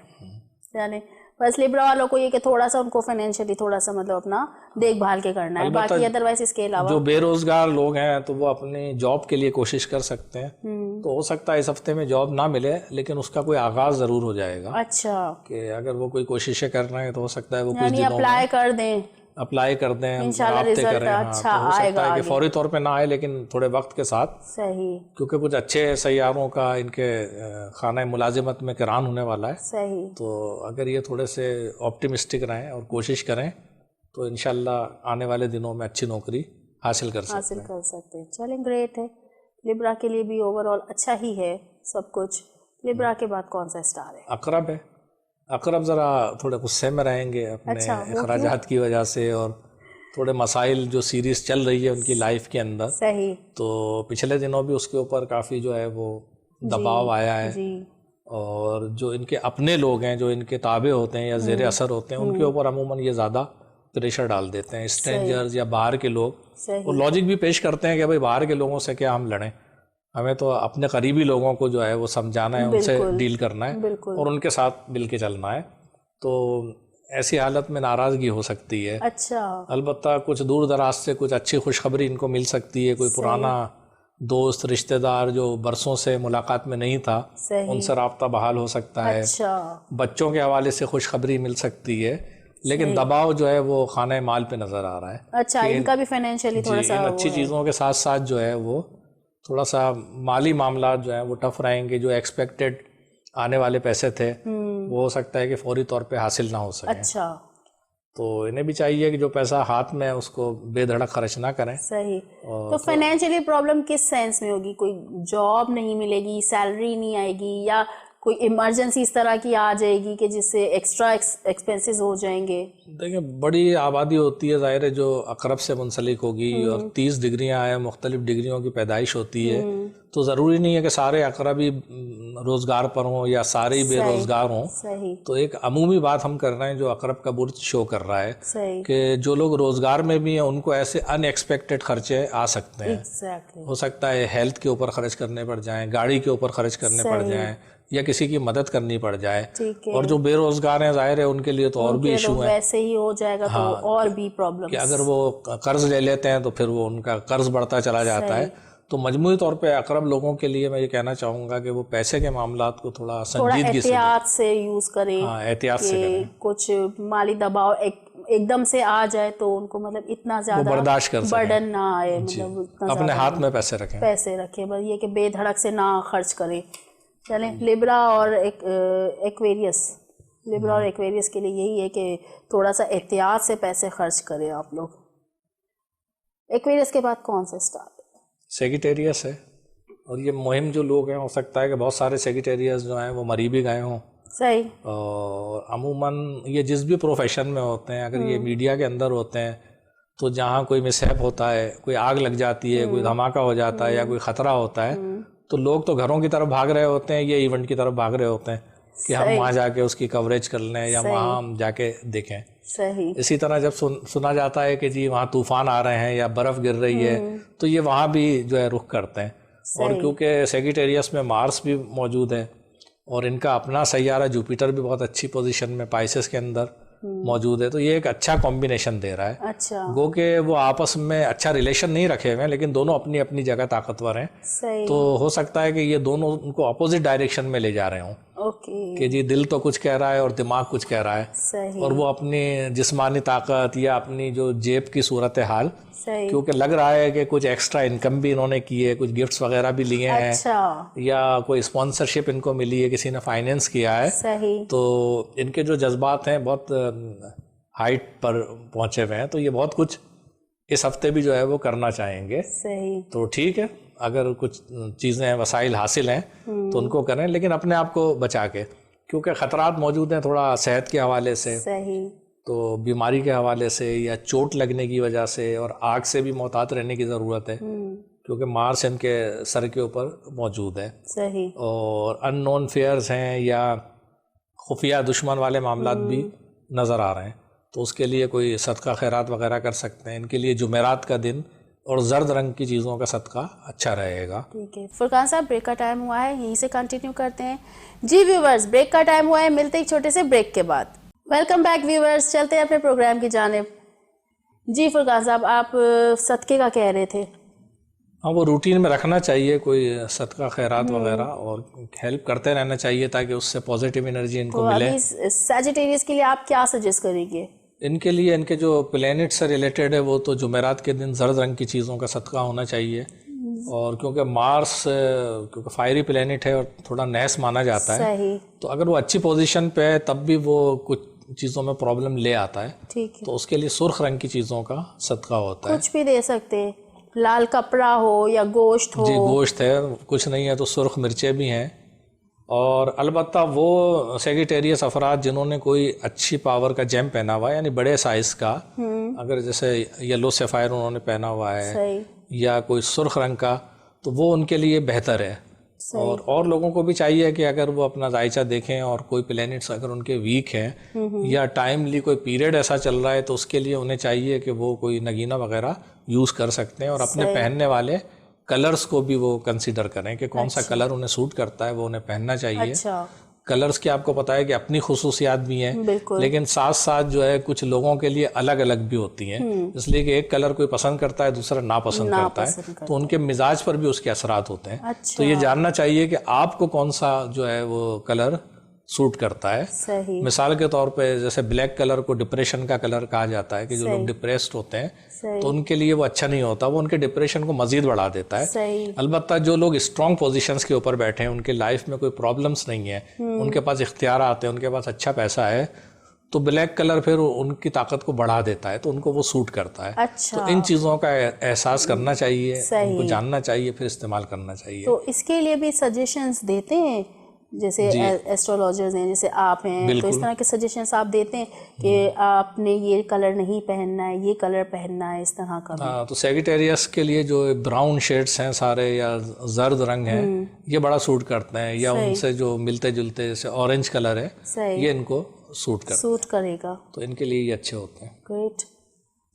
یعنی بس لیبرا والوں کو یہ کہ تھوڑا سا ان کو فائنینشلی تھوڑا سا مطلب اپنا دیکھ بھال کے کرنا ہے, باقی ادروائز اس کے علاوہ جو بے روزگار لوگ ہیں تو وہ اپنی جاب کے لیے کوشش کر سکتے ہیں. تو ہو سکتا ہے اس ہفتے میں جاب نہ ملے لیکن اس کا کوئی آغاز ضرور ہو جائے گا. اچھا, کہ اگر وہ کوئی کوششیں کر رہے ہیں تو ہو سکتا ہے وہ کچھ یعنی دنوں اپلائی کر دیں, اپلائی کر دیں, انشاءاللہ رابطے رزلٹ کریں. اچھا تو ہو آئے سکتا گا ہے کہ فوری طور پہ نہ آئے لیکن تھوڑے وقت کے ساتھ, صحیح, کیونکہ کچھ اچھے سیاروں کا ان کے خانہ ملازمت میں کران ہونے والا ہے. صحیح, تو اگر یہ تھوڑے سے آپٹیمسٹک رہیں اور کوشش کریں تو انشاءاللہ آنے والے دنوں میں اچھی نوکری حاصل کر سکتے ہیں. چلیں, گریٹ ہے. لیبرا کے لیے بھی اوور آل اچھا ہی ہے سب کچھ. لیبرا کے بعد کون سا اسٹار ہے؟ عقرب ہے. عقرب ذرا تھوڑے غصے میں رہیں گے اپنے اخراجات کی وجہ سے اور تھوڑے مسائل جو سیریز چل رہی ہے ان کی لائف کے اندر. صحیح, تو پچھلے دنوں بھی اس کے اوپر کافی جو ہے وہ دباؤ آیا ہے. اور جو ان کے اپنے لوگ ہیں جو ان کے تابع ہوتے ہیں یا زیر اثر ہوتے ہیں ان کے اوپر عموماً یہ زیادہ پریشر ڈال دیتے ہیں, اسٹرینجرز یا باہر کے لوگ. اور لاجک بھی پیش کرتے ہیں کہ بھائی باہر کے لوگوں سے کیا ہم لڑیں, ہمیں تو اپنے قریبی لوگوں کو جو ہے وہ سمجھانا ہے, ان سے ڈیل کرنا ہے اور ان کے ساتھ مل کے چلنا ہے. تو ایسی حالت میں ناراضگی ہو سکتی ہے. اچھا, البتہ کچھ دور دراز سے کچھ اچھی خوشخبری ان کو مل سکتی ہے. کوئی پرانا دوست رشتہ دار جو برسوں سے ملاقات میں نہیں تھا ان سے رابطہ بحال ہو سکتا ہے. بچوں کے حوالے سے خوشخبری مل سکتی ہے. لیکن دباؤ جو ہے وہ خانہ مال پہ نظر آ رہا ہے. اچھا, ان کا بھی فائنینشلی تھوڑا سا ان اچھی چیزوں کے ساتھ ساتھ جو ہے وہ تھوڑا سا مالی معاملات جو ہیں وہ ٹف رہیں گے. جو ایکسپیکٹڈ آنے والے پیسے تھے وہ ہو سکتا ہے کہ فوری طور پہ حاصل نہ ہو سکیں. اچھا, تو انہیں بھی چاہیے کہ جو پیسہ ہاتھ میں اس کو بے دھڑک خرچ نہ کریں. صحیح. تو فائنینشلی پرابلم کس سینس میں ہوگی؟ کوئی جاب نہیں ملے گی, سیلری نہیں آئے گی, یا کوئی ایمرجنسی اس طرح کی آ جائے گی کہ جس سے ایکسٹرا ایکسپینسز ہو جائیں گے؟ دیکھیں بڑی آبادی ہوتی ہے ظاہر ہے جو عقرب سے منسلک ہوگی اور 30 ڈگریاں ہیں, مختلف ڈگریوں کی پیدائش ہوتی ہے. تو ضروری نہیں ہے کہ سارے عقربی روزگار پر ہوں یا سارے بے روزگار ہوں. تو ایک عمومی بات ہم کر رہے ہیں جو عقرب کا برج شو کر رہا ہے کہ جو لوگ روزگار میں بھی ہیں ان کو ایسے ان ایکسپیکٹڈ خرچے آ سکتے ہیں. ہو سکتا ہے ہیلتھ کے اوپر خرچ کرنے پڑ جائیں, گاڑی کے اوپر خرچ کرنے پڑ جائیں, یا کسی کی مدد کرنی پڑ جائے. اور جو بے روزگار ہیں ظاہر ہے ان کے لیے تو اور بھی ایشو ہے, ویسے ہی ہو جائے گا تو اور بھی پرابلم. کہ اگر وہ قرض لے لیتے ہیں تو پھر وہ ان کا قرض بڑھتا چلا جاتا ہے. تو مجموعی طور پہ عقرب لوگوں کے لیے میں یہ کہنا چاہوں گا کہ وہ پیسے کے معاملات کو تھوڑا سنجیدگی سے احتیاط سے یوز کریں. احتیاط سے کریں. کچھ مالی دباؤ ایک دم سے آ جائے تو ان کو مطلب اتنا زیادہ برداشت کر برڈن نہ آئے, مطلب اپنے ہاتھ میں پیسے رکھیں, بس یہ کہ بے دھڑک سے نہ خرچ کریں. چلیں, لیبرا اور ایکویریس, لیبرا اور ایکویریس کے لیے یہی ہے کہ تھوڑا سا احتیاط سے پیسے خرچ کریں آپ لوگ. ایکویریس کے بعد کون سا اسٹار؟ سیگیٹیریس ہے. اور یہ مہم جو لوگ ہیں ہو سکتا ہے کہ بہت سارے سیگیٹیریس جو ہیں وہ مری بھی گئے ہوں. صحیح. اور عموماً یہ جس بھی پروفیشن میں ہوتے ہیں, اگر یہ میڈیا کے اندر ہوتے ہیں تو جہاں کوئی مسہیپ ہوتا ہے, کوئی آگ لگ جاتی ہے, کوئی دھماکہ ہو جاتا ہے یا کوئی خطرہ ہوتا ہے, تو لوگ تو گھروں کی طرف بھاگ رہے ہوتے ہیں, یہ ایونٹ کی طرف بھاگ رہے ہوتے ہیں کہ ہم وہاں جا کے اس کی کوریج کر لیں یا وہاں ہم جا کے دیکھیں. صحیح. اسی طرح جب سنا جاتا ہے کہ جی وہاں طوفان آ رہے ہیں یا برف گر رہی ہے تو یہ وہاں بھی جو ہے رخ کرتے ہیں. اور کیونکہ سیگیٹیریس میں مارس بھی موجود ہے اور ان کا اپنا سیارہ جوپیٹر بھی بہت اچھی پوزیشن میں پائسس کے اندر موجود ہے, تو یہ ایک اچھا کمبینیشن دے رہا ہے. اچھا. گو کہ وہ آپس میں اچھا ریلیشن نہیں رکھے ہوئے ہیں لیکن دونوں اپنی اپنی جگہ طاقتور ہیں. تو ہو سکتا ہے کہ یہ دونوں ان کو اپوزٹ ڈائریکشن میں لے جا رہے ہوں کہ جی دل تو کچھ کہہ رہا ہے اور دماغ کچھ کہہ رہا ہے, اور وہ اپنی جسمانی طاقت یا اپنی جو جیب کی صورت حال, کیونکہ لگ رہا ہے کہ کچھ ایکسٹرا انکم بھی انہوں نے کی ہے, کچھ گفٹس وغیرہ بھی لیے ہیں یا کوئی اسپانسرشپ ان کو ملی ہے, کسی نے فائنینس کیا ہے, تو ان کے جو جذبات ہیں بہت ہائٹ پر پہنچے ہوئے ہیں. تو یہ بہت کچھ اس ہفتے بھی جو ہے وہ کرنا چاہیں گے. تو ٹھیک ہے, اگر کچھ چیزیں وسائل حاصل ہیں تو ان کو کریں, لیکن اپنے آپ کو بچا کے, کیونکہ خطرات موجود ہیں تھوڑا صحت کے حوالے سے, تو بیماری کے حوالے سے یا چوٹ لگنے کی وجہ سے, اور آگ سے بھی محتاط رہنے کی ضرورت ہے کیونکہ مارس ان کے سر کے اوپر موجود ہے. اور ان نون فیئرز ہیں یا خفیہ دشمن والے معاملات بھی نظر آ رہے ہیں, تو اس کے لیے کوئی صدقہ خیرات وغیرہ کر سکتے ہیں. ان کے لیے جمعرات کا دن اور زرد رنگ کی چیزوں کا صدقہ اچھا رہے گا. ٹھیک ہے فرقان صاحب, بریک کا ٹائم ہوا ہے, یہیں سے کنٹینیو کرتے ہیں. جی ویورز, بریک کا ٹائم ہوا ہے, ملتے ایک چھوٹے سے بریک کے بعد. ویلکم بیک ویورز، چلتے ہیں اپنے پروگرام کی جانب. جی فرقان صاحب، آپ صدقے کا کہہ رہے تھے. ہاں، وہ روٹین میں رکھنا چاہیے کوئی صدقہ خیرات وغیرہ، اور ہیلپ کرتے رہنا چاہیے تاکہ اس سے پازیٹیو انرجی ان کو ملے. سیجیٹیریس کے لیے آپ کیا سجیسٹ کریں گے؟ ان کے لیے ان کے جو پلینٹ سے ریلیٹڈ ہے وہ تو جمعرات کے دن زرد رنگ کی چیزوں کا صدقہ ہونا چاہیے. اور کیونکہ مارس کیونکہ فائری پلینٹ ہے اور تھوڑا نیس مانا جاتا ہے، صحیح. تو اگر وہ اچھی پوزیشن پہ ہے تب بھی وہ کچھ چیزوں میں پرابلم لے آتا ہے. ٹھیک ہے. تو اس کے لیے سرخ رنگ کی چیزوں کا صدقہ ہوتا ہے. کچھ بھی دے سکتے ہیں، لال کپڑا ہو یا گوشت ہو. جی گوشت ہے، کچھ نہیں ہے تو سرخ مرچیں بھی ہیں. اور البتہ وہ سیگیٹیریس افراد جنہوں نے کوئی اچھی پاور کا جیم پہنا ہوا ہے، یعنی بڑے سائز کا، اگر جیسے یلو سیفائر انہوں نے پہنا ہوا ہے صحیح. یا کوئی سرخ رنگ کا، تو وہ ان کے لیے بہتر ہے. اور لوگوں کو بھی چاہیے کہ اگر وہ اپنا ذائچہ دیکھیں اور کوئی پلینٹس اگر ان کے ویک ہیں یا ٹائملی کوئی پیریڈ ایسا چل رہا ہے تو اس کے لیے انہیں چاہیے کہ وہ کوئی نگینہ وغیرہ یوز کر سکتے ہیں، اور اپنے پہننے والے کلرز کو بھی وہ کنسیڈر کریں کہ کون سا کلر انہیں سوٹ کرتا ہے، وہ انہیں پہننا چاہیے. کلرز کی آپ کو پتہ ہے کہ اپنی خصوصیات بھی ہیں، لیکن ساتھ ساتھ جو ہے کچھ لوگوں کے لیے الگ الگ بھی ہوتی ہیں، اس لیے کہ ایک کلر کوئی پسند کرتا ہے دوسرا ناپسند کرتا ہے، تو ان کے مزاج پر بھی اس کے اثرات ہوتے ہیں. تو یہ جاننا چاہیے کہ آپ کو کون سا جو ہے وہ کلر سوٹ کرتا ہے. صحیح. مثال کے طور پہ جیسے بلیک کلر کو ڈپریشن کا کلر کہا جاتا ہے کہ جو لوگ ڈپریسڈ ہوتے ہیں تو ان کے لیے وہ اچھا نہیں ہوتا، وہ ان کے ڈپریشن کو مزید بڑھا دیتا ہے. صحیح. البتہ جو لوگ اسٹرانگ پوزیشنز کے اوپر بیٹھے ہیں، ان کے لائف میں کوئی پرابلمس نہیں ہے، ان کے پاس اختیارات ہیں، ان کے پاس اچھا پیسہ ہے، تو بلیک کلر پھر ان کی طاقت کو بڑھا دیتا ہے، تو ان کو وہ سوٹ کرتا ہے. تو ان چیزوں کا احساس کرنا چاہیے، ان کو جاننا چاہیے، پھر استعمال کرنا چاہیے. تو اس کے لیے بھی سجیشنز دیتے ہیں، جیسے ایسٹرولوجرز ہیں جیسے آپ ہیں، تو اس طرح کے سجیشنز آپ دیتے ہیں کہ آپ نے یہ کلر نہیں پہننا ہے، یہ کلر پہننا ہے، اس طرح کا؟ ہاں، تو سیگیٹیریس کے لیے جو براؤن شیڈز ہیں سارے یا زرد رنگ ہیں یہ بڑا سوٹ کرتے ہیں، یا ان سے جو ملتے جلتے جیسے اورنج کلر ہے یہ ان کو سوٹ کرے گا، تو ان کے لیے یہ اچھے ہوتے ہیں. گریٹ.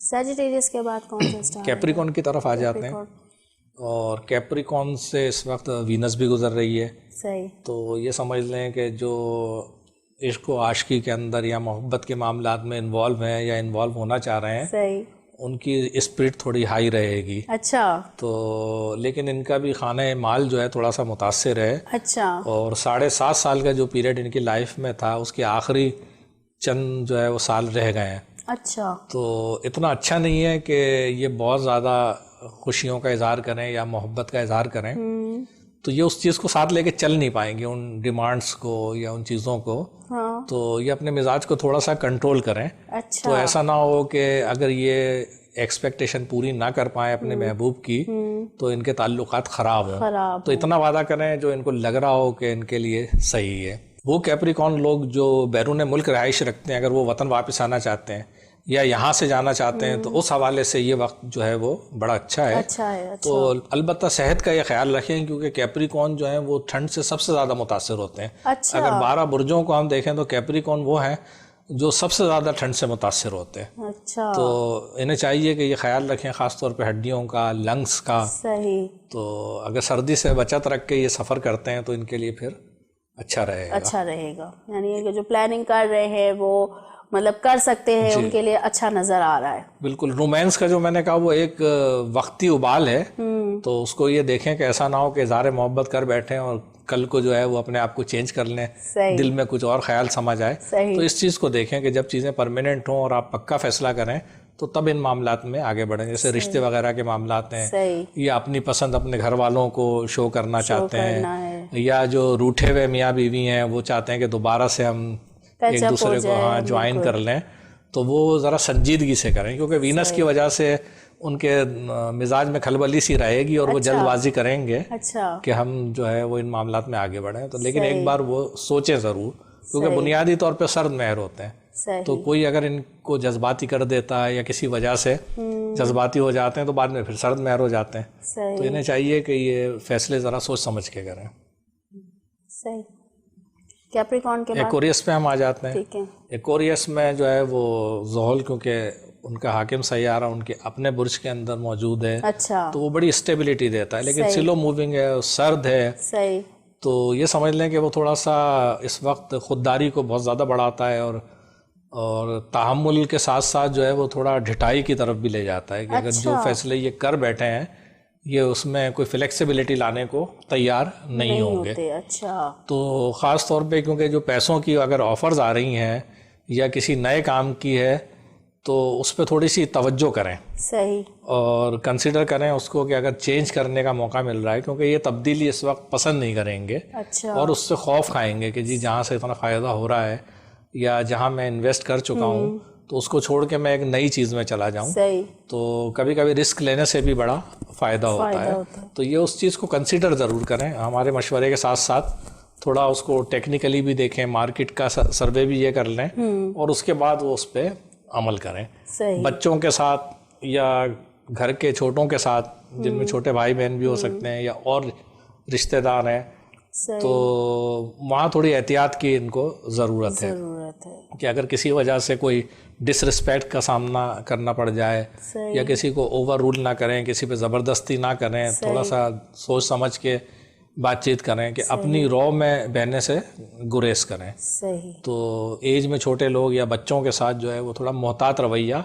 سیجیٹیریس کے بعد کون سا اسٹار؟ کیپریکون کی طرف آ جاتے ہیں، اور کیپریکون سے اس وقت وینس بھی گزر رہی ہے. صحیح. تو یہ سمجھ لیں کہ جو عشق و عاشقی کے اندر یا محبت کے معاملات میں انوالو ہیں یا انوالو ہونا چاہ رہے ہیں، صحیح، ان کی اسپرٹ تھوڑی ہائی رہے گی. اچھا. تو لیکن ان کا بھی خانہ مال جو ہے تھوڑا سا متاثر ہے. اچھا. اور 7.5 سال کا جو پیریڈ ان کی لائف میں تھا اس کے آخری چند جو ہے وہ سال رہ گئے ہیں. اچھا. تو اتنا اچھا نہیں ہے کہ یہ بہت زیادہ خوشیوں کا اظہار کریں یا محبت کا اظہار کریں، تو یہ اس چیز کو ساتھ لے کے چل نہیں پائیں گے، ان ڈیمانڈس کو یا ان چیزوں کو. تو یہ اپنے مزاج کو تھوڑا سا کنٹرول کریں. اچھا. تو ایسا نہ ہو کہ اگر یہ ایکسپیکٹیشن پوری نہ کر پائیں اپنے محبوب کی تو ان کے تعلقات خراب ہوں. تو اتنا وعدہ کریں جو ان کو لگ رہا ہو کہ ان کے لیے صحیح ہے. وہ کیپریکون لوگ جو بیرون ملک رہائش رکھتے ہیں، اگر وہ وطن واپس آنا چاہتے ہیں یا یہاں سے جانا چاہتے ہیں تو اس حوالے سے یہ وقت جو ہے وہ بڑا اچھا ہے. تو البتہ صحت کا یہ خیال رکھیں، کیونکہ کیپریکون جو ہیں وہ ٹھنڈ سے سب سے زیادہ متاثر ہوتے ہیں. اگر 12 برجوں کو ہم دیکھیں تو کیپریکون وہ ہیں جو سب سے زیادہ ٹھنڈ سے متاثر ہوتے ہیں. تو انہیں چاہیے کہ یہ خیال رکھیں خاص طور پہ ہڈیوں کا، لنگس کا. صحیح. تو اگر سردی سے بچت رکھ کے یہ سفر کرتے ہیں تو ان کے لیے پھر اچھا رہے گا. یعنی جو پلاننگ کر رہے ہیں وہ مطلب کر سکتے ہیں، ان کے لیے اچھا نظر آ رہا ہے. بالکل. رومانس کا جو میں نے کہا وہ ایک وقتی ابال ہے، تو اس کو یہ دیکھیں کہ ایسا نہ ہو کہ اظہار محبت کر بیٹھیں اور کل کو جو ہے وہ اپنے آپ کو چینج کر لیں، دل میں کچھ اور خیال سمجھ آئے. تو اس چیز کو دیکھیں کہ جب چیزیں پرماننٹ ہوں اور آپ پکا فیصلہ کریں تو تب ان معاملات میں آگے بڑھیں. جیسے رشتے وغیرہ کے معاملات ہیں، یا اپنی پسند اپنے گھر والوں کو شو کرنا چاہتے ہیں، یا جو روٹھے ہوئے میاں بیوی ہیں وہ چاہتے ہیں کہ دوبارہ سے ہم ایک دوسرے کو جوائن کر لیں، تو وہ ذرا سنجیدگی سے کریں، کیونکہ وینس کی وجہ سے ان کے مزاج میں کھلبلی سی رہے گی اور وہ جلد بازی کریں گے کہ ہم جو ہے وہ ان معاملات میں آگے بڑھیں. تو لیکن ایک بار وہ سوچیں ضرور، کیونکہ بنیادی طور پہ سرد مہر ہوتے ہیں. تو کوئی اگر ان کو جذباتی کر دیتا ہے یا کسی وجہ سے جذباتی ہو جاتے ہیں تو بعد میں پھر سرد مہر ہو جاتے ہیں. تو انہیں چاہیے کہ یہ فیصلے ذرا سوچ سمجھ کے کریں. صحیح. کیپریکون کے بعد ایکوریس پہ ہم آ جاتے ہیں. ایکوریس میں جو ہے وہ زحل، کیونکہ ان کا حاکم سیارہ ان کے اپنے برج کے اندر موجود ہے، تو وہ بڑی اسٹیبلٹی دیتا ہے، لیکن سلو موونگ ہے، سرد ہے. تو یہ سمجھ لیں کہ وہ تھوڑا سا اس وقت خودداری کو بہت زیادہ بڑھاتا ہے، اور اور تحمل کے ساتھ ساتھ جو ہے وہ تھوڑا ڈھٹائی کی طرف بھی لے جاتا ہے کہ اگر جو فیصلے یہ کر بیٹھے ہیں یہ اس میں کوئی فلیکسیبلٹی لانے کو تیار نہیں ہوں گے. اچھا. تو خاص طور پہ کیونکہ جو پیسوں کی اگر آفرز آ رہی ہیں یا کسی نئے کام کی ہے تو اس پہ تھوڑی سی توجہ کریں. صحیح. اور کنسیڈر کریں اس کو کہ اگر چینج کرنے کا موقع مل رہا ہے کیونکہ یہ تبدیلی اس وقت پسند نہیں کریں گے. اچھا. اور اس سے خوف کھائیں گے کہ جی جہاں سے اتنا فائدہ ہو رہا ہے یا جہاں میں انویسٹ کر چکا ہوں تو اس کو چھوڑ کے میں ایک نئی چیز میں چلا جاؤں. صحیح. تو کبھی کبھی رسک لینے سے بھی بڑا فائدہ ہوتا ہے. تو یہ اس چیز کو کنسیڈر ضرور کریں. ہمارے مشورے کے ساتھ ساتھ تھوڑا اس کو ٹیکنیکلی بھی دیکھیں, مارکیٹ کا سروے بھی یہ کر لیں اور اس کے بعد وہ اس پہ عمل کریں. بچوں کے ساتھ یا گھر کے چھوٹوں کے ساتھ جن میں چھوٹے بھائی بہن بھی ہو سکتے ہیں یا اور رشتہ دار ہیں تو وہاں تھوڑی احتیاط کی ان کو ضرورت ہے کہ اگر کسی وجہ سے کوئی ڈس رسپیکٹ کا سامنا کرنا پڑ جائے یا کسی کو اوور رول نہ کریں, کسی پہ زبردستی نہ کریں, تھوڑا سا سوچ سمجھ کے بات چیت کریں کہ اپنی رو میں بہنے سے گریز کریں. تو ایج میں چھوٹے لوگ یا بچوں کے ساتھ جو ہے وہ تھوڑا محتاط رویہ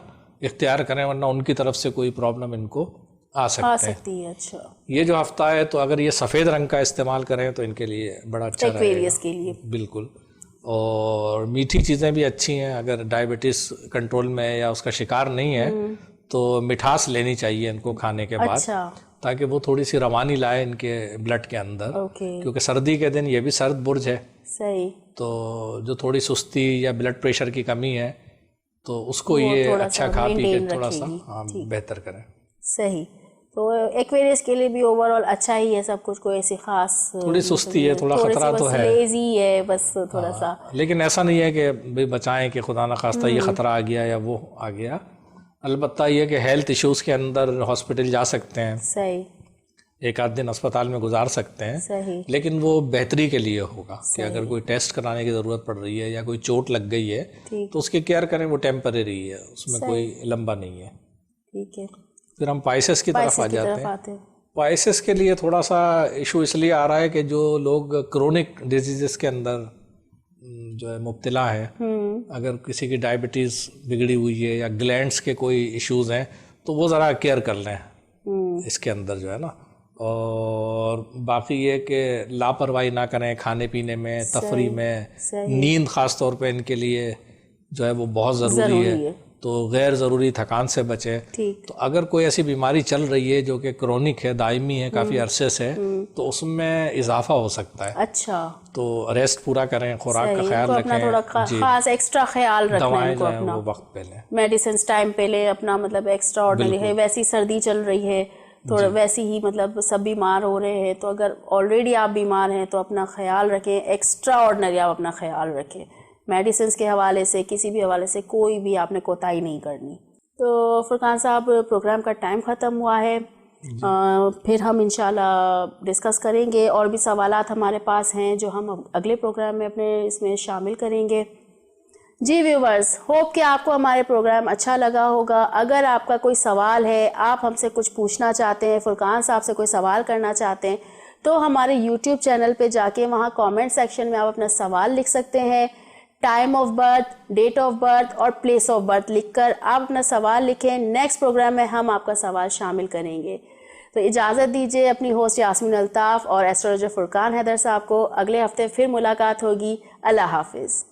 اختیار کریں ورنہ ان کی طرف سے کوئی پرابلم ان کو آ سکتی ہے. اچھا. یہ جو ہفتہ ہے تو اگر یہ سفید رنگ کا استعمال کریں تو ان کے لیے بڑا اچھا رہے گا. ایکویریس کے لیے بالکل. اور میٹھی چیزیں بھی اچھی ہیں. اگر ڈائبٹیز کنٹرول میں یا اس کا شکار نہیں ہے تو مٹھاس لینی چاہیے ان کو کھانے کے بعد تاکہ وہ تھوڑی سی روانی لائے ان کے بلڈ کے اندر. کیونکہ سردی کے دن یہ بھی سرد برج ہے. صحیح. تو جو تھوڑی سستی یا بلڈ پریشر کی کمی ہے تو اس کو یہ اچھا کھا پی کے تھوڑا سا بہتر کریں. صحیح. تو ایکویریس کے لیے بھی اوور آل اچھا ہی ہے سب کچھ. کوئی ایسی خاص تھوڑی سستی ہے, تھوڑا خطرہ تو ہے, لیزی ہے بس تھوڑا سا, لیکن ایسا نہیں ہے کہ بھئی بچائیں کہ خدا نخواستہ یہ خطرہ آ گیا یا وہ آ گیا. البتہ یہ کہ ہیلتھ ایشوز کے اندر ہاسپٹل جا سکتے ہیں. صحیح. ایک آدھ دن اسپتال میں گزار سکتے ہیں. صحیح. لیکن وہ بہتری کے لیے ہوگا کہ اگر کوئی ٹیسٹ کرانے کی ضرورت پڑ رہی ہے یا کوئی چوٹ لگ گئی ہے تو اس کی کیئر کریں. وہ ٹیمپریری ہے, اس میں کوئی لمبا نہیں ہے. ٹھیک ہے. پھر ہم پائسس کی طرف آ جاتے ہیں. پائسس کے لیے تھوڑا سا ایشو اس لیے آ رہا ہے کہ جو لوگ کرونک ڈیزیزز کے اندر جو ہے مبتلا ہے, اگر کسی کی ڈائبٹیز بگڑی ہوئی ہے یا گلینڈس کے کوئی ایشوز ہیں تو وہ ذرا کیئر کر لیں اس کے اندر جو ہے نا. اور باقی یہ کہ لاپرواہی نہ کریں کھانے پینے میں, تفریح میں. نیند خاص طور پہ ان کے لیے جو ہے وہ بہت ضروری ہے. تو غیر ضروری تھکان سے بچیں. تو اگر کوئی ایسی بیماری چل رہی ہے جو کہ کرونک ہے, دائمی ہے, کافی عرصے سے, تو اس میں اضافہ ہو سکتا ہے. اچھا. تو ریسٹ پورا کریں, خوراک کا خیال رکھیں, خاص ایکسٹرا خیال رکھیں, دوائیں جو ہیں وہ وقت پہ لیں, میڈیسنز ٹائم پہ لیں اپنا. مطلب ایکسٹرا آرڈنری ہے, ویسی سردی چل رہی ہے تھوڑا ویسی ہی, مطلب سب بیمار ہو رہے ہیں تو اگر آلریڈی آپ بیمار ہیں تو اپنا خیال رکھیں. ایکسٹرا آرڈنری آپ اپنا خیال رکھیں. میڈیسنز کے حوالے سے, کسی بھی حوالے سے کوئی بھی آپ نے کوتاہی نہیں کرنی. تو فرقان صاحب پروگرام کا ٹائم ختم ہوا ہے. پھر ہم انشاءاللہ ڈسکس کریں گے. اور بھی سوالات ہمارے پاس ہیں جو ہم اگلے پروگرام میں اپنے اس میں شامل کریں گے. جی ویورز, ہوپ کہ آپ کو ہمارے پروگرام اچھا لگا ہوگا. اگر آپ کا کوئی سوال ہے, آپ ہم سے کچھ پوچھنا چاہتے ہیں, فرقان صاحب سے کوئی سوال کرنا چاہتے ہیں, تو ہمارے یوٹیوب چینل پہ جا کے وہاں کامنٹ سیکشن میں آپ اپنا سوال لکھ سکتے ہیں. Time of birth, date of birth اور پلیس آف برتھ لکھ کر آپ اپنا سوال لکھیں. نیکسٹ پروگرام میں ہم آپ کا سوال شامل کریں گے. تو اجازت دیجیے اپنی ہوسٹ یاسمین الطاف اور ایسٹرولوجر فرقان حیدر صاحب کو. اگلے ہفتے پھر ملاقات ہوگی. اللہ حافظ.